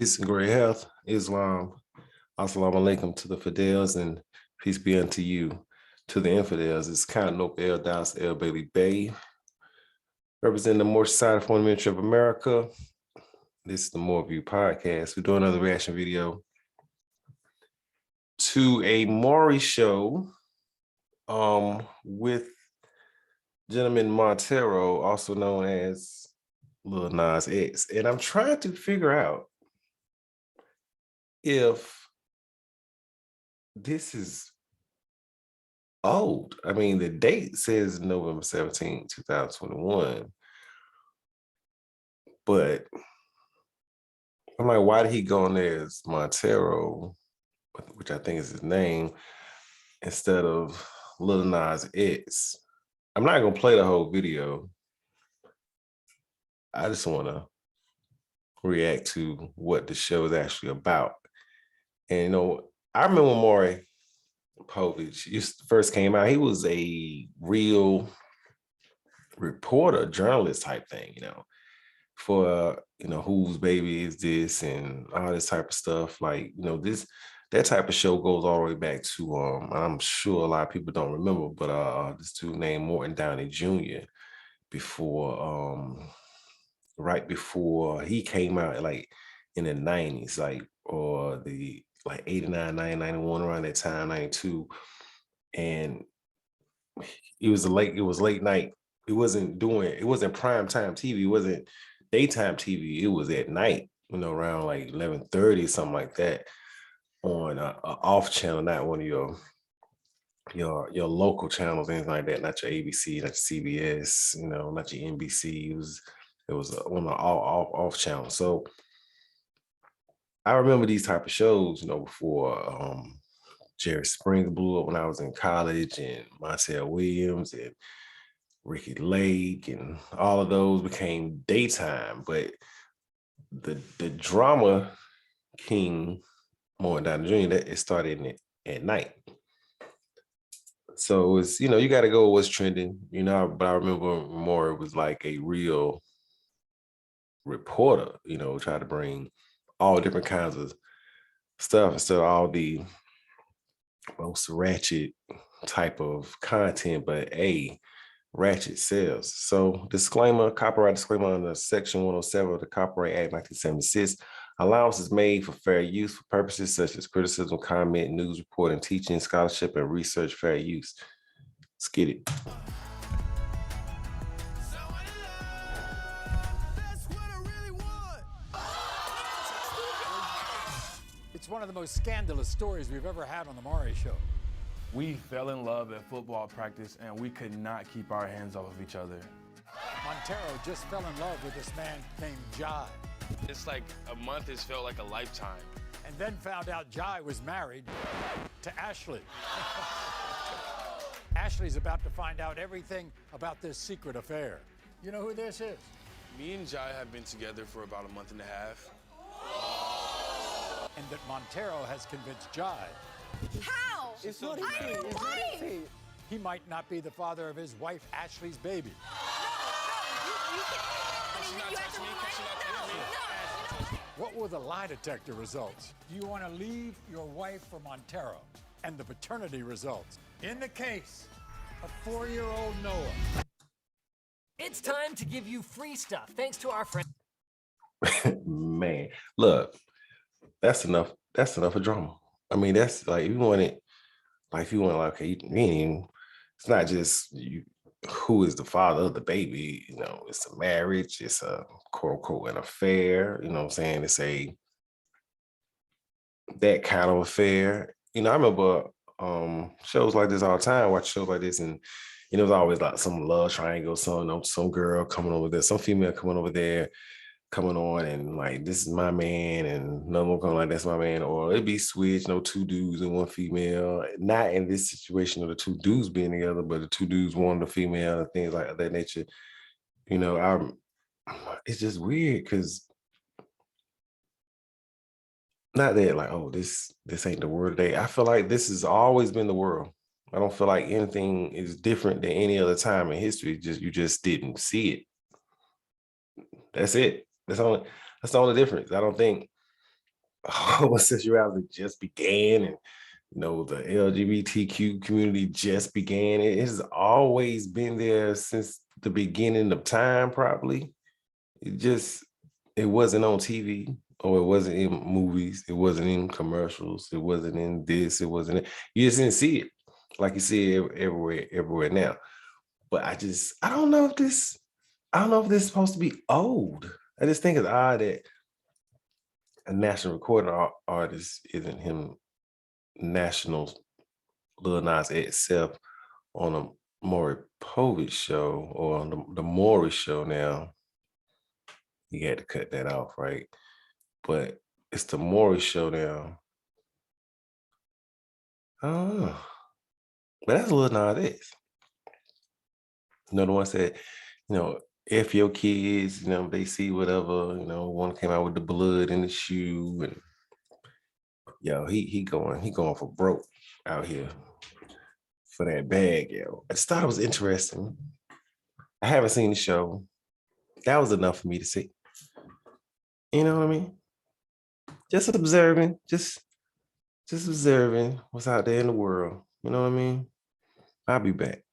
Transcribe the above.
Peace and great health, Islam. Assalamu alaikum to the Fidels and peace be unto you. To the infidels, it's Count Nope El Das El Bailey Bay, representing the Moorish side of Foreign Ministry of America. This is the Moorvue podcast. We're doing another reaction video to a Maury show with gentleman Montero, also known as Lil Nas X. And I'm trying to figure out if this is old. I mean, the date says November 17, 2021. But I'm like, why did he go on there as Montero, which I think is his name, instead of Lil Nas X? I'm not gonna play the whole video. I just want to react to what the show is actually about. And I remember when Maury Povich first came out, he was a real reporter, journalist type thing, for whose baby is this and all this type of stuff. Like, that type of show goes all the way back to I'm sure a lot of people don't remember, but this dude named Morton Downey Jr. Right before he came out, like in the 90s, or the 89, 90, 91, around that time, 92. And it was late night. It wasn't prime time TV. It wasn't daytime TV. It was at night, around like 11:30, something like that, on a off channel, not one of your local channels, anything like that, not your ABC, not your CBS, not your NBC. It was on an off channel. So I remember these type of shows, before Jerry Springer blew up when I was in college, and Montel Williams and Ricky Lake, and all of those became daytime. But the drama king, Morton Downey Jr., it started at night. So it's, you got to go with what's trending, but I remember Maury was like a real reporter, try to bring all different kinds of stuff instead of all the most ratchet type of content, but ratchet sells. So copyright disclaimer under Section 107 of the Copyright Act 1976. Allowance is made for fair use for purposes such as criticism, comment, news reporting, teaching, scholarship, and research fair use. Let's get it. It's one of the most scandalous stories we've ever had on the Maury Show. We fell in love at football practice, and we could not keep our hands off of each other. Montero just fell in love with this man named Jai. It's like a month has felt like a lifetime. And then found out Jai was married to Ashley. Ashley's about to find out everything about this secret affair. You know who this is? Me and Jai have been together for about a month and a half. And that Montero has convinced Jai. How? It's not his I'm thing. your It's not his wife. thing. He might not be the father of his wife Ashley's baby. You have to no. What were the lie detector results? Do you want to leave your wife for Montero? And the paternity results. In the case of 4-year-old Noah. It's time to give you free stuff thanks to our friend. Man, look, that's enough. That's enough of drama. I mean, that's like, if you want, okay, you ain't even, it's not just you, who is the father of the baby, it's a marriage, it's a quote unquote an affair, what I'm saying? It's that kind of affair. I remember shows like this all the time, watch shows like this, and it was always like some love triangle, some girl coming over there, some female coming over there, coming on, and like, this is my man, and another one coming like, that's my man, or it'd be switched, 2 dudes and 1 female. Not in this situation of the 2 dudes being together, but the 2 dudes wanting the female and things like that nature. It's just weird because not that like, oh, this ain't the world today. I feel like this has always been the world. I don't feel like anything is different than any other time in history. You just didn't see it. That's it. That's the only difference. I don't think homosexuality just began, and the LGBTQ community just began. It has always been there since the beginning of time, probably. It wasn't on TV, or it wasn't in movies, it wasn't in commercials, it wasn't in this, it wasn't you just didn't see it like you see it everywhere now. But I don't know if this is supposed to be old. I just think it's odd that a national recording artist isn't him national Lil Nas X self on a Maury Povich show, or on the Moorish show now. He had to cut that off, right? But it's the Moorish show now. I don't know. But that's Lil Nas X. The one said, if your kids, they see whatever, one came out with the blood in the shoe, and he going for broke out here for that bag, yo. I just thought it was interesting. I haven't seen the show. That was enough for me to see. You know what I mean? Just observing, just observing what's out there in the world. You know what I mean? I'll be back.